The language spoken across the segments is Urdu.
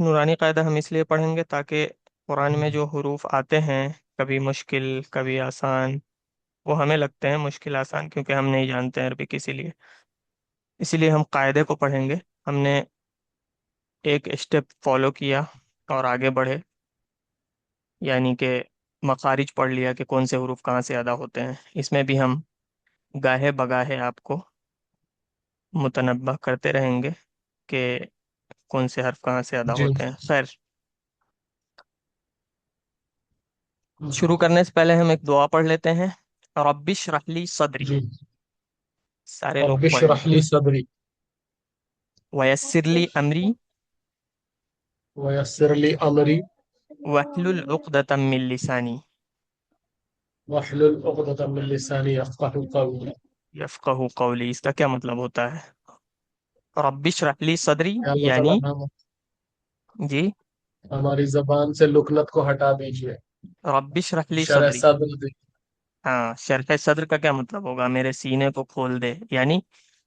نورانی قاعدہ ہم اس لیے پڑھیں گے تاکہ قرآن میں جو حروف آتے ہیں، کبھی مشکل کبھی آسان، وہ ہمیں لگتے ہیں مشکل آسان کیونکہ ہم نہیں جانتے عربک، اسی لیے ہم قاعدے کو پڑھیں گے۔ ہم نے ایک اسٹیپ فالو کیا اور آگے بڑھے، یعنی کہ مخارج پڑھ لیا کہ کون سے حروف کہاں سے ادا ہوتے ہیں۔ اس میں بھی ہم گاہے بگاہے آپ کو متنبہ کرتے رہیں گے کہ کون سے حرف کہاں سے ادا جی ہوتے ہیں۔ خیر، جی شروع کرنے سے پہلے ہم ایک دعا پڑھ لیتے ہیں۔ رب اشرح لی صدری، جی۔ سارے لوگ رب پڑھ لیں۔ اشرح لی صدری ویسر لی امری ویسر لی امری واحلل عقدۃ من لسانی واحلل عقدۃ من لسانی یفقهوا قولی۔ یفقہوا قولی، اس کا کیا مطلب ہوتا ہے؟ رب اشرح لی صدری اے اللہ تعالیٰ یعنی، جی، ہماری زبان سے لکنت کو ہٹا دیجیے، رب اشرح لی شرح صدری، صدر دی۔ ہاں، شرح صدر کا کیا مطلب ہوگا؟ میرے سینے کو کھول دے، یعنی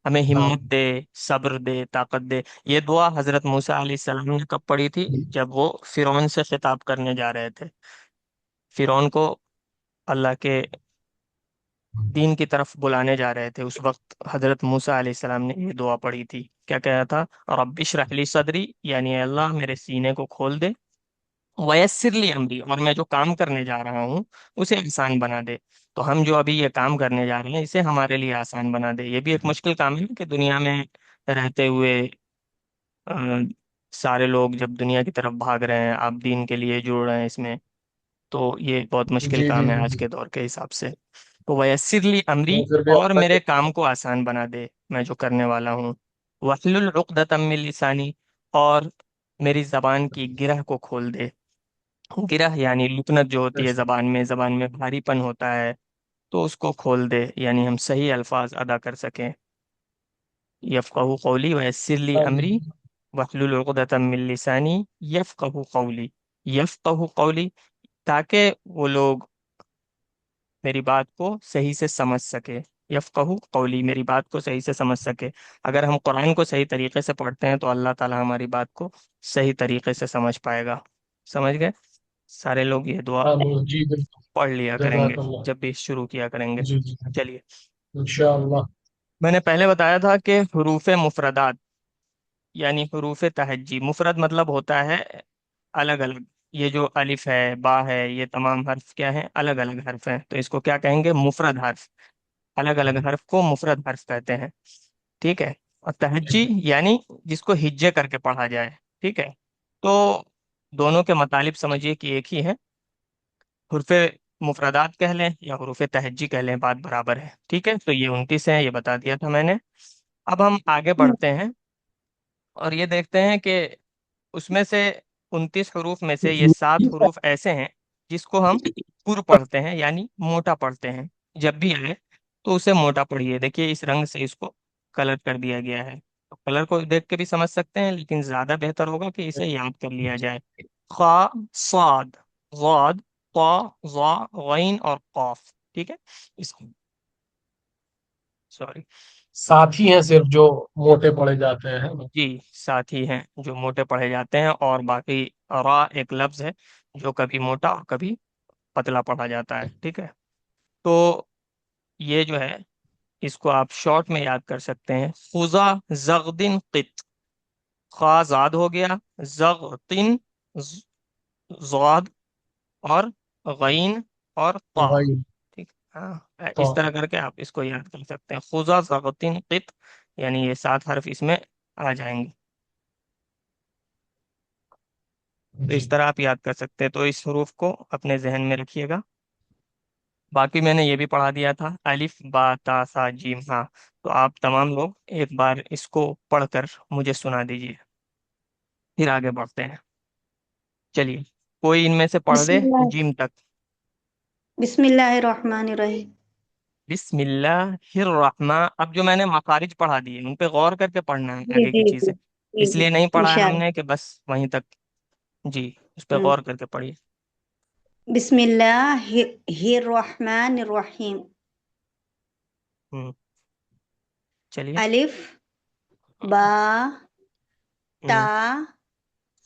ہمیں ہاں ہمت دے، صبر دے، طاقت دے۔ یہ دعا حضرت موسیٰ علیہ السلام نے کب پڑھی تھی؟ جب وہ فرعون سے خطاب کرنے جا رہے تھے، فرعون کو اللہ کے دین کی طرف بلانے جا رہے تھے، اس وقت حضرت موسیٰ علیہ السلام نے یہ دعا پڑھی تھی۔ کیا کہا تھا؟ رب اشرح لی صدری، یعنی اے اللہ میرے سینے کو کھول دے، ویسر لی امری، اور میں جو کام کرنے جا رہا ہوں اسے آسان بنا دے۔ تو ہم جو ابھی یہ کام کرنے جا رہے ہیں اسے ہمارے لیے آسان بنا دے۔ یہ بھی ایک مشکل کام ہے کہ دنیا میں رہتے ہوئے آ، سارے لوگ جب دنیا کی طرف بھاگ رہے ہیں، آپ دین کے لیے جڑ رہے ہیں اس میں، تو یہ بہت مشکل جی جی کام ہے جی آج جی۔ کے دور کے حساب سے۔ تو ویسر لی امری، تو پھر بھی اور اللہ کے میرے کام کو آسان بنا دے، میں جو کرنے والا ہوں۔ واحلل عقدۃ من لسانی، اور میری زبان کی گرہ کو کھول دے۔ گرہ یعنی لکنت جو ہوتی ہے زبان میں بھاری پن ہوتا ہے، تو اس کو کھول دے، یعنی ہم صحیح الفاظ ادا کر سکیں۔ یفقہوا قولی ویسر لی امری واحلل عقدۃ من لسانی یفقہوا قولی، یفقہوا قولی، تاکہ وہ لوگ میری بات کو صحیح سے سمجھ سکے۔ یفقہوا قولی، میری بات کو صحیح سے سمجھ سکے۔ اگر ہم قرآن کو صحیح طریقے سے پڑھتے ہیں تو اللہ تعالی ہماری بات کو صحیح طریقے سے سمجھ پائے گا۔ سمجھ گئے؟ سارے لوگ یہ دعا آمین، جی بالکل۔ پڑھ لیا کریں گے جزاک اللہ۔ جب بھی شروع کیا کریں گے۔ جی جی، چلیے، انشاءاللہ۔ میں نے پہلے بتایا تھا کہ حروف مفردات یعنی حروف تہجی، مفرد مطلب ہوتا ہے الگ الگ۔ یہ جو الف ہے، با ہے، یہ تمام حرف کیا ہیں؟ الگ الگ حرف ہیں، تو اس کو کیا کہیں گے؟ مفرد حرف۔ الگ الگ حرف کو مفرد حرف کہتے ہیں، ٹھیک ہے؟ اور تہجی یعنی جس کو ہجے کر کے پڑھا جائے، ٹھیک ہے؟ تو دونوں کے مطالب سمجھیے کہ ایک ہی ہیں، حروف مفردات کہہ لیں یا حروف تہجی کہہ لیں، بات برابر ہے، ٹھیک ہے؟ تو یہ 29 ہیں، یہ بتا دیا تھا میں نے۔ اب ہم آگے بڑھتے ہیں اور یہ دیکھتے ہیں کہ اس میں سے 29 حروف میں سے یہ 7 حروف ایسے ہیں جس کو ہم پر پڑھتے ہیں، یعنی موٹا پڑھتے ہیں۔ جب بھی آئے تو اسے موٹا پڑھیے۔ دیکھیے اس رنگ سے اس کو کلر کر دیا گیا ہے، تو کلر کو دیکھ کے بھی سمجھ سکتے ہیں، لیکن زیادہ بہتر ہوگا کہ اسے یاد کر لیا جائے۔ خا، صاد، ضاد، طا، ظا، غین اور قاف، ٹھیک ہے؟ اس سوری، ساتھی ہیں صرف جو موٹے پڑے جاتے ہیں۔ جی، ساتھ ہی ہیں جو موٹے پڑھے جاتے ہیں، اور باقی را ایک لفظ ہے جو کبھی موٹا اور کبھی پتلا پڑھا جاتا ہے، ٹھیک ہے؟ تو یہ جو ہے اس کو آپ شارٹ میں یاد کر سکتے ہیں۔ خزا زغدن قط، خا زاد ہو گیا، زغتن زاد، اور غین اور طا، بھائی ٹھیک، ہاں، تو اس طرح کر کے آپ اس کو یاد کر سکتے ہیں۔ خزا زغتن قط، یعنی یہ 7 حرف اس میں آ جائیں گے، تو جی اس طرح آپ یاد کر سکتے ہیں۔ تو اس حروف کو اپنے ذہن میں رکھیے گا۔ باقی میں نے یہ بھی پڑھا دیا تھا، الف با تا سا جیم ہاں، تو آپ تمام لوگ ایک بار اس کو پڑھ کر مجھے سنا دیجیے، پھر آگے بڑھتے ہیں۔ چلیے، کوئی ان میں سے پڑھ بسم دے اللہ جیم تک۔ بسم اللہ الرحمن الرحیم۔ بسم اللہ الرحمن، اب جو میں نے مخارج پڑھا دیے ان پہ غور کر کے پڑھنا ہے جی آگے کی جی جی چیزیں، جی اس جی لیے نہیں پڑھا ہے ہم انشاءاللہ۔ نے کہ بس وہیں تک، جی، اس پہ غور کر کے پڑھیے۔ بسم اللہ الرحمن الرحیم۔ ہوں، چلیے۔ الف، با، تا، ہوں،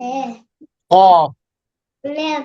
قاف قاف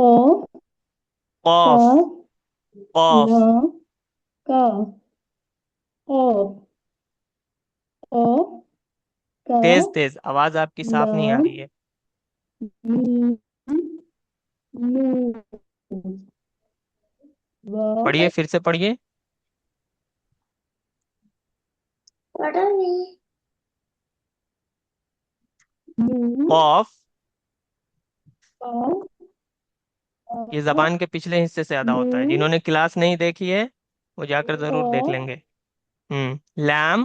قاف قاف قاف قاف لام کاف قاف قاف تیز کاف تیز آواز آپ کی صاف نہیں آ لام رہی ہے. میم نون واو پڑھیے، پھر سے پڑھیے. پڑھا نہیں نون قاف. قاف یہ قاف زبان کے پچھلے حصے سے ادا ہوتا ہے. نون جنہوں نے کلاس نہیں دیکھی ہے وہ جا کر ضرور دیکھ قاف لیں گے. لام.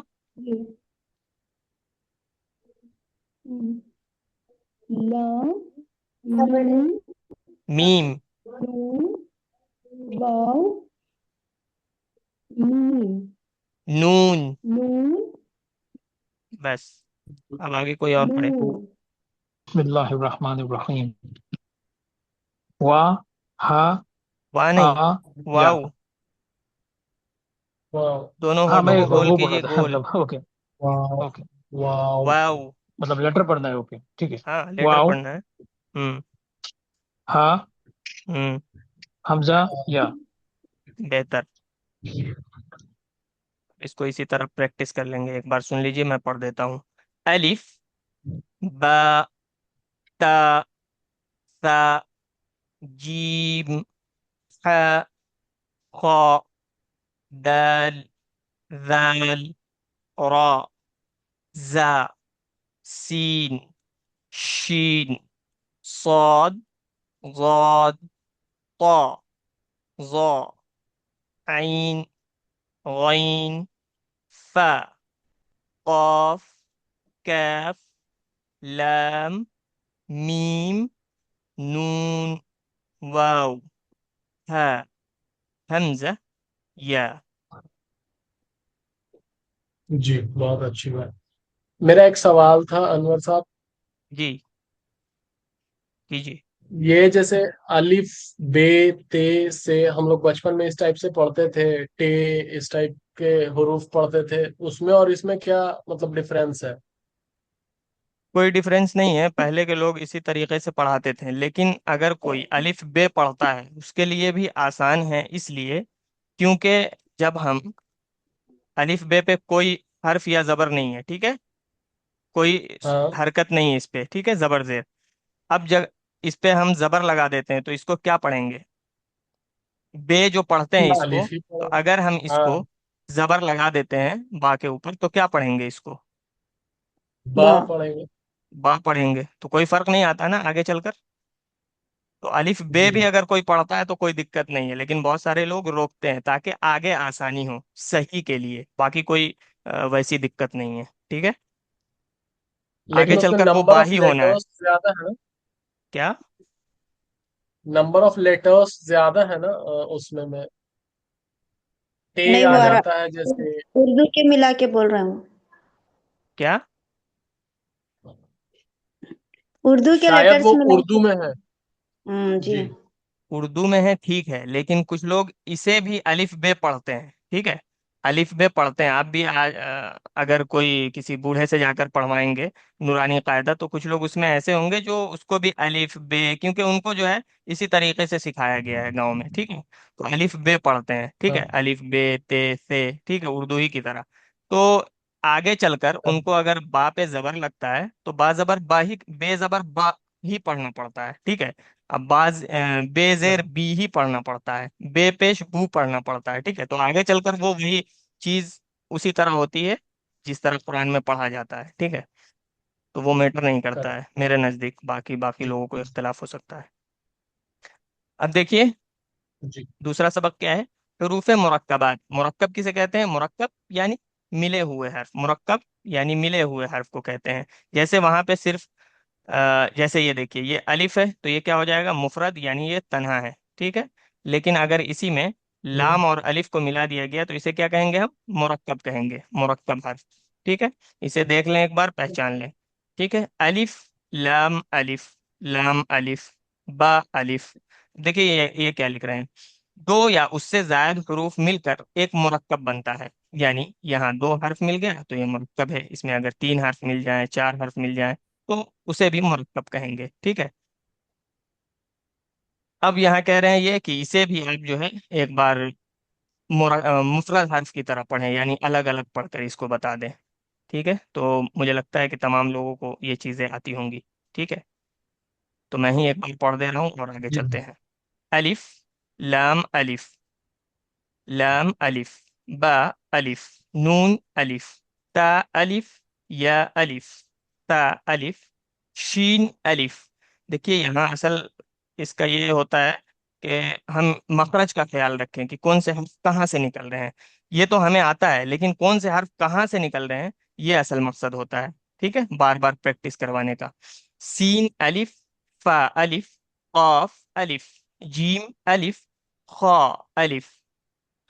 لام نون میم. نون واو میم نون. نون بس. اب آگے کوئی اور پڑھے. نون بسم اللہ الرحمن الرحیم. وا ہا واہ آ نہیں، یا. واو. واو دونوں ہاں میں ہونٹوں کو گول وہ بول کیجیے، رہا تھا گول. مطلب اوکے. واو اوکے واو واو. مطلب لیٹر پڑھنا ہے. اوکے ٹھیک ہے. ہاں لیٹر واو پڑھنا ہے. ہوں. ہا ہوں. حمزہ یا. بہتر. اس کو اسی طرح پریکٹس کر لیں گے. ایک بار سن لیجیے، میں پڑھ دیتا ہوں. الف، با، تا، سا، جیم، ح، خ، دال، ذال، را، زا، سین، شین، صاد، ضاد، طا، ظا، عین، غین، فا، قاف، کاف، لام، میم، نون، واو، ہا، حمزہ، یا. جی بہت اچھی بات. میرا ایک سوال تھا انور صاحب. جی کیجیے. یہ جیسے الف بے تے سے ہم لوگ بچپن میں اس ٹائپ سے پڑھتے تھے، ٹے اس ٹائپ کے حروف پڑھتے تھے، اس میں اور اس میں کیا مطلب ڈفرینس ہے؟ کوئی ڈفرینس نہیں ہے، پہلے کے لوگ اسی طریقے سے پڑھاتے تھے. لیکن اگر کوئی الف بے پڑھتا ہے اس کے لیے بھی آسان ہے، اس لیے کیونکہ جب ہم الف بے پہ کوئی حرف یا زبر نہیں ہے، ٹھیک ہے، کوئی ہاں حرکت نہیں ہے اس پہ، ٹھیک ہے، زبر زیر. اب جب اس پہ ہم زبر لگا دیتے ہیں تو اس کو کیا پڑھیں گے؟ بے جو پڑھتے ہیں اس کو. الف ہی تو پڑھیں. اگر ہم اس ہاں کو زبر لگا دیتے ہیں با کے اوپر تو کیا پڑھیں گے اس کو؟ با با پڑھیں گے. با پڑھیں گے. تو کوئی فرق نہیں آتا نا آگے چل کر. تو الف بے جی بھی اگر کوئی پڑھتا ہے تو کوئی دقت نہیں ہے، لیکن بہت سارے لوگ روکتے ہیں تاکہ آگے آسانی ہو صحیح کے لیے. باقی کوئی ویسی دقت نہیں ہے، ٹھیک ہے. آگے لیکن اس چل میں کر وہ نمبر با آف ہی ہونا ہے. لیٹرس زیادہ ہے نا؟ کیا؟ نمبر آف لیٹرس زیادہ ہے نا اس میں ٹے نہیں آ وہ نہ. جاتا ہے جیسے. اردو کے ملا کے بول رہا ہوں کیا؟ اردو کے شاید لیٹرس وہ ملا اردو کے میں ہے. جی جی اردو میں ہے ٹھیک ہے، لیکن کچھ لوگ اسے بھی الف بے پڑھتے ہیں، ٹھیک ہے. الف بے پڑھتے ہیں. آپ بھی اگر کوئی کسی بوڑھے سے جا کر پڑھوائیں گے نورانی قاعدہ تو کچھ لوگ اس میں ایسے ہوں گے جو اس کو بھی الف بے، کیونکہ ان کو جو ہے اسی طریقے سے سکھایا گیا ہے گاؤں میں، ٹھیک ہے. تو الف بے پڑھتے ہیں، ٹھیک ہاں ہے، الف بے تے سے، ٹھیک ہے، اردو ہی کی طرح. تو آگے چل کر ہاں ان کو اگر با پہ زبر لگتا ہے تو با زبر با ہی، بے زبر با ہی پڑھنا پڑتا ہے، ٹھیک ہے. اب باز بے ہاں زیر بی ہی پڑھنا پڑتا ہے، بے پیش بو پڑھنا پڑتا ہے، ٹھیک ہے. تو آگے چل کر وہ وہی چیز اسی طرح ہوتی ہے جس طرح قرآن میں پڑھا جاتا ہے، ٹھیک ہے. تو وہ میٹر نہیں کرتا ہے correct. میرے نزدیک. باقی لوگوں کو اختلاف ہو سکتا ہے. اب دیکھیے جی دوسرا سبق کیا ہے. حروف مرکبات. مرکب کسے کہتے ہیں؟ مرکب یعنی ملے ہوئے حرف. مرکب یعنی ملے ہوئے حرف کو کہتے ہیں. جیسے وہاں پہ صرف جیسے یہ دیکھیے یہ الف ہے تو یہ کیا ہو جائے گا؟ مفرد، یعنی یہ تنہا ہے، ٹھیک ہے. لیکن اگر اسی میں ہوں، لام اور الف کو ملا دیا گیا تو اسے کیا کہیں گے؟ ہم مرکب کہیں گے، مرکب حرف، ٹھیک ہے. اسے دیکھ لیں ایک بار، پہچان لیں، ٹھیک ہے. الف، لام الف، لام الف، با الف. دیکھیے یہ کیا لکھ رہے ہیں؟ دو یا اس سے زائد حروف مل کر ایک مرکب بنتا ہے. یعنی یہاں دو حرف مل گیا تو یہ مرکب ہے. اس میں اگر تین حرف مل جائیں، چار حرف مل جائیں تو اسے بھی مرکب کہیں گے، ٹھیک ہے. اب یہاں کہہ رہے ہیں یہ کہ اسے بھی آپ جو ہے ایک بار مفرد حرف کی طرح پڑھیں، یعنی الگ الگ پڑھ کر اس کو بتا دیں، ٹھیک ہے؟ تو مجھے لگتا ہے کہ تمام لوگوں کو یہ چیزیں آتی ہوں گی، ٹھیک ہے؟ تو میں ہی ایک بار پڑھ دے رہا ہوں اور آگے جی چلتے ہیں۔ الف، لام الف، لام الف، با الف، نون الف، تا الف، یا الف، تا الف، شین الف۔ دیکھیے یہاں اصل اس کا یہ ہوتا ہے کہ ہم مخرج کا خیال رکھیں کہ کون سے حرف کہاں سے نکل رہے ہیں۔ یہ تو ہمیں آتا ہے، لیکن کون سے حرف کہاں سے نکل رہے ہیں یہ اصل مقصد ہوتا ہے، ٹھیک ہے؟ بار بار پریکٹس کروانے کا۔ سین الف، فا الف، قاف الف، جیم الف، خا الف۔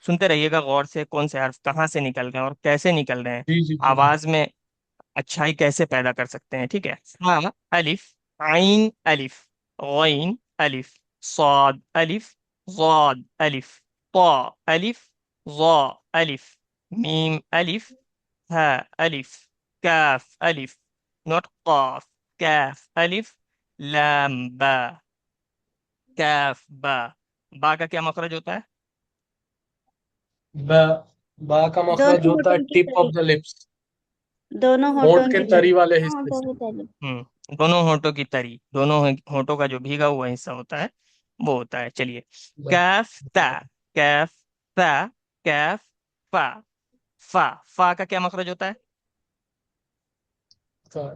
سنتے رہیے گا غور سے، کون سے حرف کہاں سے نکل رہے ہیں اور کیسے نکل رہے ہیں، جی جی جی آواز میں اچھائی کیسے پیدا کر سکتے ہیں، ٹھیک ہے؟ ہاں الف، عین الف، غین الف، صاد الف، ضاد الف، طا الف، ظا الف، میم الف، ہا الف، کاف الف، نوٹ قاف، کاف الف، لام با، کاف با۔ با کا کیا مخرج ہوتا ہے؟ با با کا مخرج دونوں ہوتا ہے ہوٹوں کی ٹپ آف تری، دا لپس، دونوں ہونٹ ہوٹوں کے کی تری تری، والے ہاں حصے ہوٹوں سے۔ کی تری۔ دونوں ہونٹوں کی تری، دونوں ہونٹوں کا جو بھیگا ہوا حصہ ہوتا ہے وہ ہوتا ہے۔ چلیے، کیف تا، کیف تا، کیف فا، فا، فا کا کیا مخرج ہوتا ہے؟ سیم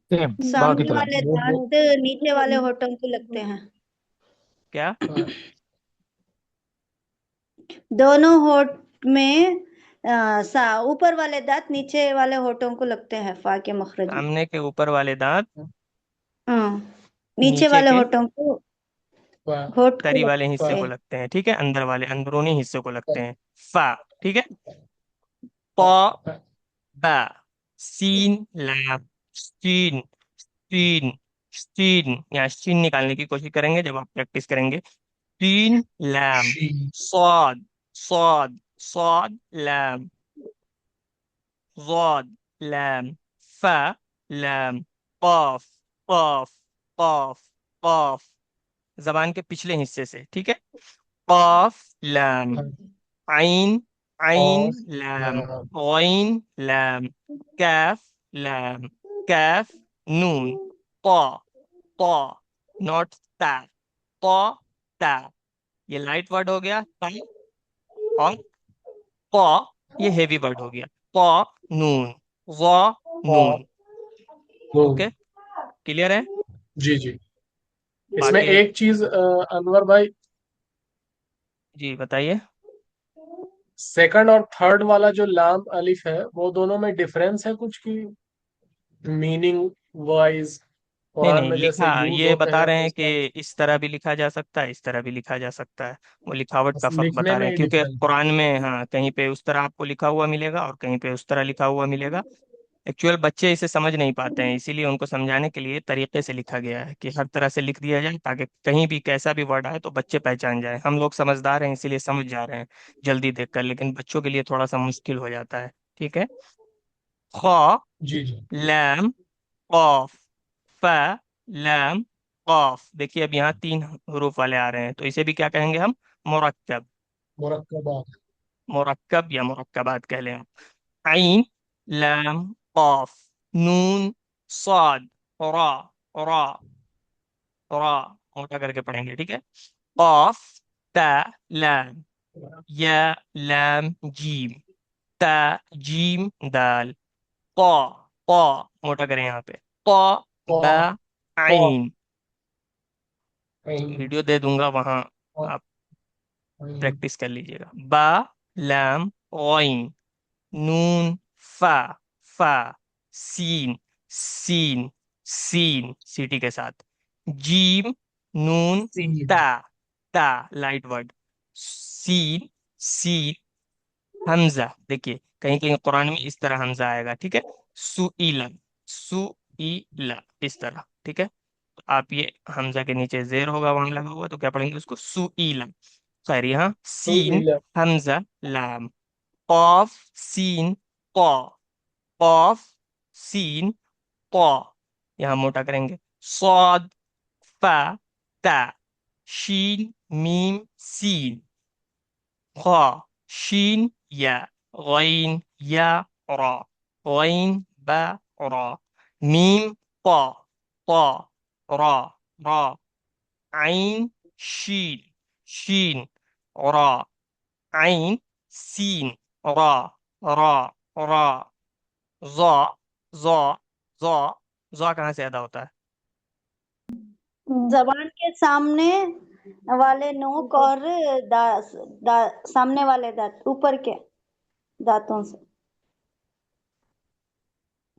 با کی سامنے طرح. والے وہ دانت نیچے والے ہوٹوں کو لگتے ہیں، کیا؟ دونوں ہوٹ میں اوپر والے دانت نیچے والے ہوٹوں کو لگتے ہیں فا کے مخرج میں۔ سامنے کے اوپر والے دانت ہاں، نیچے نیچے والے کے ہوٹوں کو، ہوٹ کو تری والے حصے لگتے کو ہیں۔ لگتے ہیں، ٹھیک ہے؟ اندر والے اندرونی حصے کو لگتے ہیں، فا، ٹھیک ہے؟ طا، با، سین لام، سین، سین، سین، یہاں سین نکالنے کی کوشش کریں گے جب آپ پریکٹس کریں گے۔ سین لام، شین صاد، صاد، صاد لام، ضاد لام، فا لام، قاف، قاف، قاف، قاف، زبان کے پچھلے حصے سے، ٹھیک ہے؟ قاف لام، عین، عین اور لام، غین لام، کاف لام، کاف نون، طا، طا، ناٹ تا، طا، تا، یہ لائٹ ورڈ ہو گیا تا، اور طا یہ ہیوی ورڈ ہو گیا، طا نون، ظا نون۔ اوکے، کلیئر ہے؟ جی جی، اس میں باقی ایک چیز انور بھائی، جی بتائیے۔ سیکنڈ اور تھرڈ والا جو لام الف ہے وہ دونوں میں ڈفرینس ہے کچھ کی میننگ وائز، نہیں قرآن نہیں، میں جیسے لکھا یوز یہ ہوتے بتا ہیں رہے تو ہیں اس کہ کا اس طرح بھی لکھا جا سکتا ہے، اس طرح بھی لکھا جا سکتا ہے، وہ لکھاوٹ کا بس فرق لکھنے بتا رہے میں ہیں، ہی کیونکہ ڈفرینس ہے۔ قرآن میں ہاں کہیں پہ اس طرح آپ کو لکھا ہوا ملے گا اور کہیں پہ اس طرح لکھا ہوا ملے گا۔ ایکچوئل بچے اسے سمجھ نہیں پاتے ہیں، اسی لیے ان کو سمجھانے کے لیے طریقے سے لکھا گیا ہے کہ ہر طرح سے لکھ دیا جائے تاکہ کہیں بھی کیسا بھی ورڈ آئے تو بچے پہچان جائیں۔ ہم لوگ سمجھدار ہیں اسی لیے سمجھ جا رہے ہیں جلدی دیکھ کر، لیکن بچوں کے لیے تھوڑا سا مشکل ہو جاتا ہے، ٹھیک ہے؟ خا، جی جی، لام، قاف، فا، لام، قاف۔ دیکھیے اب یہاں تین حروف والے آ رہے ہیں تو اسے بھی کیا کہیں گے ہم؟ مرکب، مرکبات، مرکب یا مرکبات کہہ لیں آپ۔ عین، لام، قاف، نون، صاد، را، را، را، موٹا کر کے پڑھیں گے، ٹھیک ہے؟ قاف، تا، لام، یا، لام، جیم، تا، جیم، دال، قا، قا، موٹا کریں یہاں پہ، قا، با، قاف، قاف، عین۔ عین، ویڈیو دے دوں گا وہاں، قاف، آپ عین، پریکٹس کر لیجیے گا۔ با، لام، غین، نون، فا، فا، سین، سین، سین سیٹی کے ساتھ، جیم، نون، سین، تا، تا لائٹ ورڈ، سین، سین، حمزہ۔ دیکھیے کہیں کہیں قرآن میں اس طرح حمزہ آئے گا، ٹھیک ہے؟ سئیلا، سئیلا، اس طرح، ٹھیک ہے؟ آپ یہ حمزہ کے نیچے زیر ہوگا وہاں لگا ہوا تو کیا پڑھیں گے اس کو؟ سئیلا۔ خیر، یہاں سین، سئیل، حمزہ، لام، قاف، سین، قا، قاف، سین، قا، یہاں موٹا کریں گے، صاد، فا، تا، شین میم سین خا شین یا غین یا را غین با را میم طا طا را را عین شین شین را عین سین را را را ظا ظا ظا ظا کہاں سے ادا ہوتا ہے؟ زبان کے سامنے والے نوک اور سامنے والے دانت اوپر کے دانتوں سے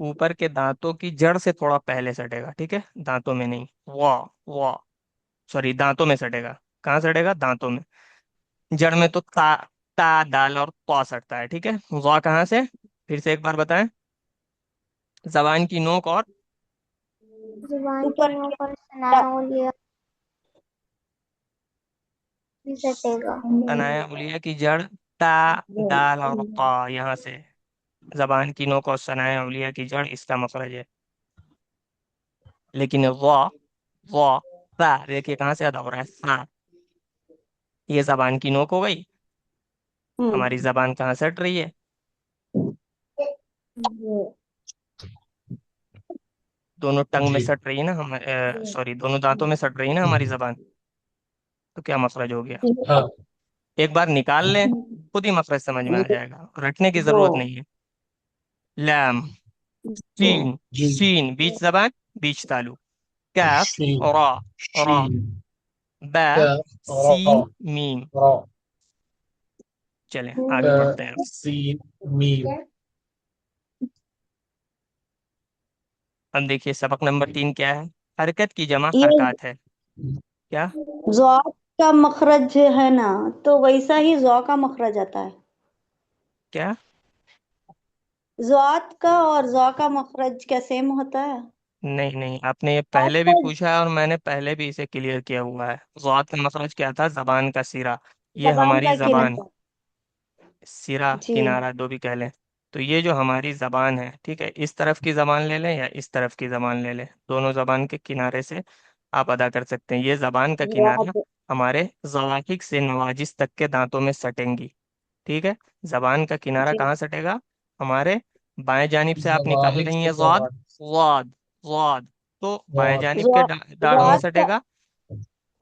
اوپر کے دانتوں کی جڑ سے تھوڑا پہلے سٹے گا، ٹھیک ہے، دانتوں میں نہیں، وا وا سوری دانتوں میں سٹے گا. کہاں سٹے گا؟ دانتوں میں. جڑ میں تو تا تا دال اور طا سٹتا ہے، ٹھیک ہے. وا کہاں سے؟ پھر سے ایک بار بتائیں. زبان کی نوک اور زبان کی اوپر نوک کے اور ثنایا اولیہ بھی سٹے گا. ثنایا اولیہ کی جڑ تا دال اور طا، یہاں سے زبان کی نوک اور ثنایا اولیہ کی جڑ اس کا مخرج ہے. لیکن وا تا دیکھیے کہاں سے ادا ہو رہا ہے، سا. یہ زبان کی نوک ہو گئی. ہماری زبان کہاں سٹ رہی ہے؟ دونوں ٹنگ میں جی سٹ رہی ہے نا، ہم سوری دونوں دانتوں میں سٹ رہی ہے نا ہماری زبان. تو کیا مخرج ہو گیا؟ ہاں ایک بار نکال لیں، خود ہی مخرج سمجھ میں آ جائے گا، رٹنے کی ضرورت نہیں ہے. لام شین جی شین بیچ زبان بیچ تالو. کاف شین را را شین با کا سین را میم. را چلیں آگے کا بڑھتے ہیں. سین میم. اب دیکھیے سبق نمبر 3 کیا ہے؟ حرکت کی جمع یہ حرکات ہے. کیا؟ ذوق کا مخرج ہے نا، تو ویسا ہی ذوق کا مخرج آتا ہے. کیا؟ ذوق کا اور ذوق کا مخرج کیا سیم ہوتا ہے؟ نہیں نہیں، آپ نے یہ پہلے بھی پوچھا ہے اور میں نے پہلے بھی اسے کلیئر کیا ہوا ہے. ضاد کا مخرج کیا تھا؟ زبان کا سرا. یہ زبان ہماری کا زبان، کنارہ. سرا جی کنارہ دو بھی کہہ لیں. تو یہ جو ہماری زبان ہے، ٹھیک ہے، اس طرف کی زبان لے لیں یا اس طرف کی زبان لے لیں، دونوں زبان کے کنارے سے آپ ادا کر سکتے ہیں. یہ زبان کا کنارہ ذوق. ہمارے ضواحک سے نواجس تک کے دانتوں میں سٹیں گی. ٹھیک ہے، زبان کا کنارہ جی کہاں سٹے گا؟ ہمارے بائیں جانب سے آپ نکال ظواہر رہی سے ہیں ضاد، نواز ضاد ضاد، تو بائیں بہت جانب کے ذوق داڑوں میں ذوق سٹے کا گا.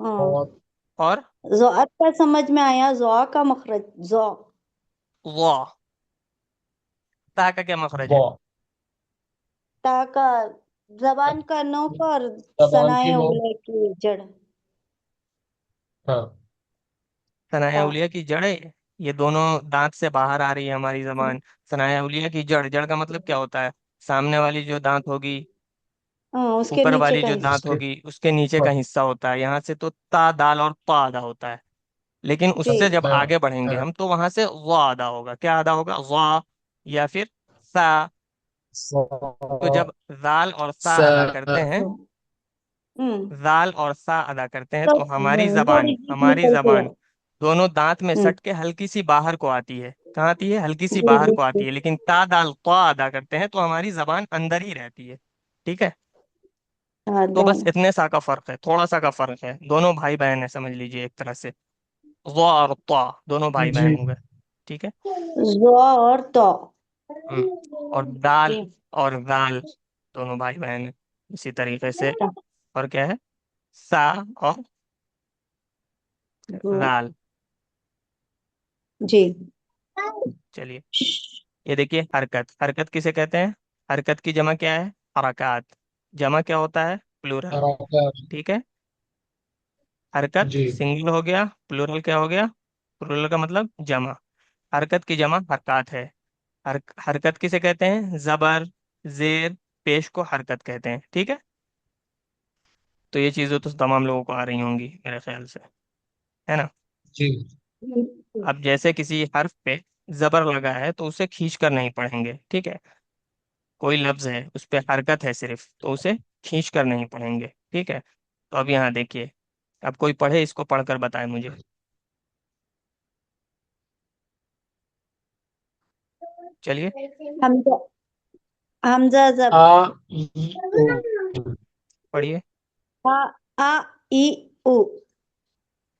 بہت اور ذوق کا سمجھ میں آیا، ذوق کا مخرج ذوق. وا تا کا کیا مخرج ہے؟ واہ تا کا زبان کا نوک اور زبان کی ثنائے نوک. اولیہ کی جڑ. ہاں ثنایا تا. اولیہ کی جڑ ہے. یہ دونوں دانت سے باہر آ رہی ہے ہماری زبان. ثنایا اولیہ کی جڑ، جڑ کا مطلب کیا ہوتا ہے؟ سامنے والی جو دانت ہوگی، اس کے اوپر نیچے والی کا جو حصہ. اس دانت کے ہوگی اس کے نیچے کا حصہ ہوتا ہے. یہاں سے تو تا دال اور پا ادا ہوتا ہے. لیکن اس جی سے جب ہاں آگے بڑھیں گے ہاں ہم تو وہاں سے وا ادا ہوگا. کیا ادا ہوگا؟ وا یا پھر سا. تو جب زال اور سا سا ادا کرتے ہیں، ہوں زال اور سا ادا کرتے ہیں تو تو ہماری زبان، تھوڑی چیز ہماری نکلتی ہے. زبان دونوں دانت میں ہوں سٹ کے ہلکی سی باہر کو آتی ہے. کہاں آتی ہے؟ ہلکی سی جی باہر جی کو جی. آتی ہے. لیکن تا دال قا ادا کرتے ہیں تو ہماری زبان اندر ہی رہتی ہے. ٹھیک ہے، تو بس دونوں. اتنے سا کا فرق ہے، تھوڑا سا کا فرق ہے. دونوں بھائی بہن ہیں، سمجھ لیجئے ایک طرح سے. ظا اور طا دونوں بھائی جی بہن ہوں گے. ٹھیک ہے. ذو اور تو. ہم، اور دال جی. اور زال دونوں بھائی بہن ہیں. اسی طریقے سے اور کیا ہے؟ سا اور زال. جی. چلیے یہ دیکھیے حرکت. حرکت کسے کہتے ہیں؟ حرکت کی جمع کیا ہے؟ حرکات. جمع کیا ہوتا ہے؟ پلورل. حرکات. ٹھیک ہے، حرکت جی سنگل ہو گیا، پلورل کیا ہو گیا؟ پلورل کا مطلب جمع. حرکت کی جمع حرکات ہے. حرکت کسے کہتے ہیں؟ زبر، زیر، پیش کو حرکت کہتے ہیں. ٹھیک ہے، تو یہ چیزیں تو تمام لوگوں کو آ رہی ہوں گی میرے خیال سے، ہے نا. جی اب جیسے کسی حرف پہ زبر لگا ہے تو اسے کھینچ کر نہیں پڑھیں گے. ٹھیک ہے، کوئی لفظ ہے اس پہ حرکت ہے صرف، تو اسے کھینچ کر نہیں پڑھیں گے. ٹھیک ہے، تو اب یہاں دیکھیے، اب کوئی پڑھے، اس کو پڑھ کر بتائے مجھے. چلیے حمزہ. حمزہ زب. آ ای او. پڑھیے. آ آ ای او.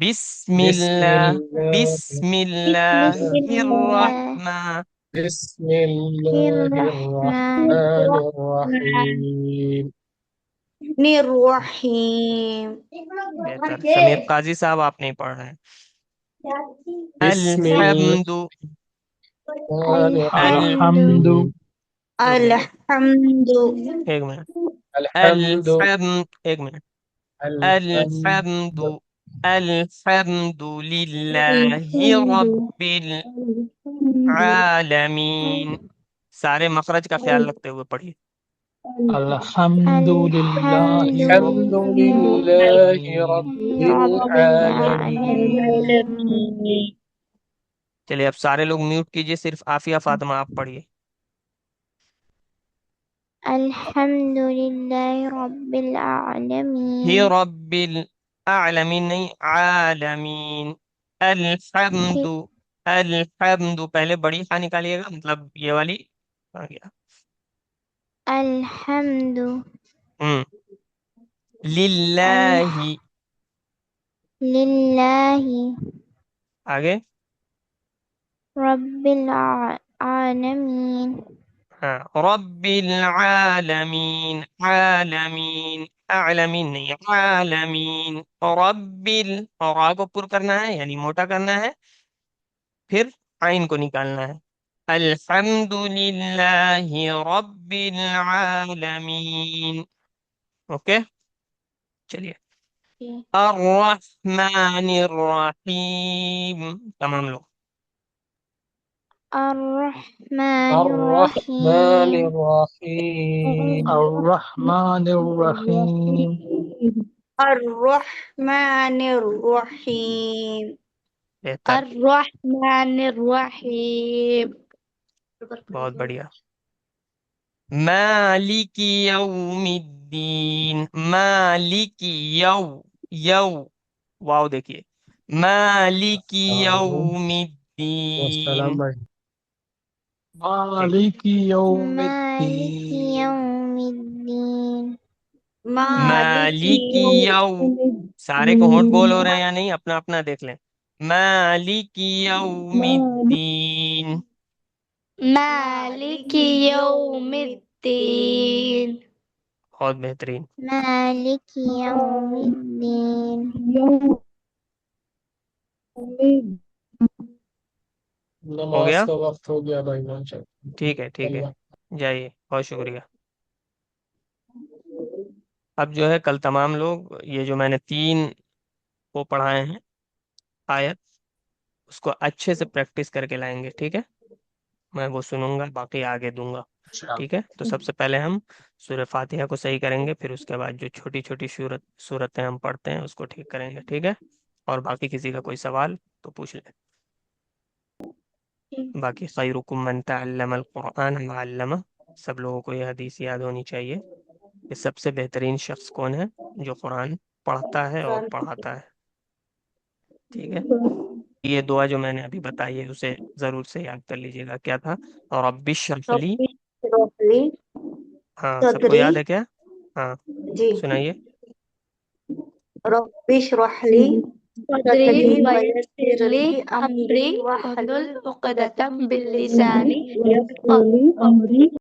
بسم بسم الله الله بسم الله بسم الله الرحمن. بسم الله الرحمن الرحمن الرحيم. الرحيم. بہتر. سمیر قاضی صاحب آپ نہیں پڑھ رہے ہیں. بسم الحمد الله الحمد الرحيم. الحمد ایک منٹ. الحمد ایک منٹ. الحمد الحمد للہ رب العالمین. سارے مخرج کا خیال رکھتے ہوئے پڑھیے. الحمد للہ الحمد لله رب العالمين. العالمين. چلیے اب سارے لوگ میوٹ کیجئے, صرف عافیہ فاطمہ آپ پڑھیے. الحمد لله رب ہی العالمين. رب العالمین نہیں, عالمین. الحمد الحمد پہلے بڑی خا نکالیے گا, مطلب یہ والی آ گیا. الحمد للہ لله آگے. رب العالمين. ہاں, رب العالمین. عالمین عالمین نہیں, عالمین. را کو پر کرنا ہے یعنی موٹا کرنا ہے, پھر عین کو نکالنا ہے. الحمد للہ رب العالمین. اوکے چلیے. الرحمن الرحیم, تمام لوگ. الرحمن الرحمن الرحيم. الرحيم. الرحمن الرحیم الرحمن الرحیم. بہتر, الرحمن الرحیم. بہت بڑھیا. مالک یوم الدین. مالک یو واو دیکھیے. مالک یوم الدین. والسلام بھائی. مالک یوم مالك الدین يوم الدين. مالک یوم, سارے کو ہونٹ بول ہو رہے ہیں یا نہیں, اپنا اپنا دیکھ لیں. مالک یوم الدین. مالک یوم الدین. بہت بہترین. مالك يوم الدين. ہو نماز گیا, کا وقت ہو گیا بھائی. ماشاء ٹھیک ہے ٹھیک ہے, اللہ. جائیے, بہت شکریہ. اب جو ہے کل تمام لوگ یہ جو میں نے 3 وہ پڑھائے ہیں آیت, اس کو اچھے سے پریکٹس کر کے لائیں گے, ٹھیک ہے. میں وہ سنوں گا, باقی آگے دوں گا, ٹھیک ہے. تو سب سے پہلے ہم سورہ فاتحہ کو صحیح کریں گے, پھر اس کے بعد جو چھوٹی چھوٹی صورتیں ہم پڑھتے ہیں اس کو ٹھیک کریں گے, ٹھیک ہے. اور باقی کسی کا کوئی سوال تو پوچھ لیں. باقی خیرکم من تعلم القرآن وعلمہ, سب لوگوں کو یہ حدیث یاد ہونی چاہیے کہ سب سے بہترین شخص کون ہے, جو قرآن پڑھتا ہے اور پڑھاتا ہے, ٹھیک ہے. یہ دعا جو میں نے ابھی بتائی ہے اسے ضرور سے یاد کر لیجیے گا. کیا تھا؟ رب اشرح لی. ہاں سب کو یاد ہے کیا؟ ہاں جی. سنائیے. رب اشرح لی صدری ویسر لی امری واحلل عقدۃ من لسانی یفقهوا قولی.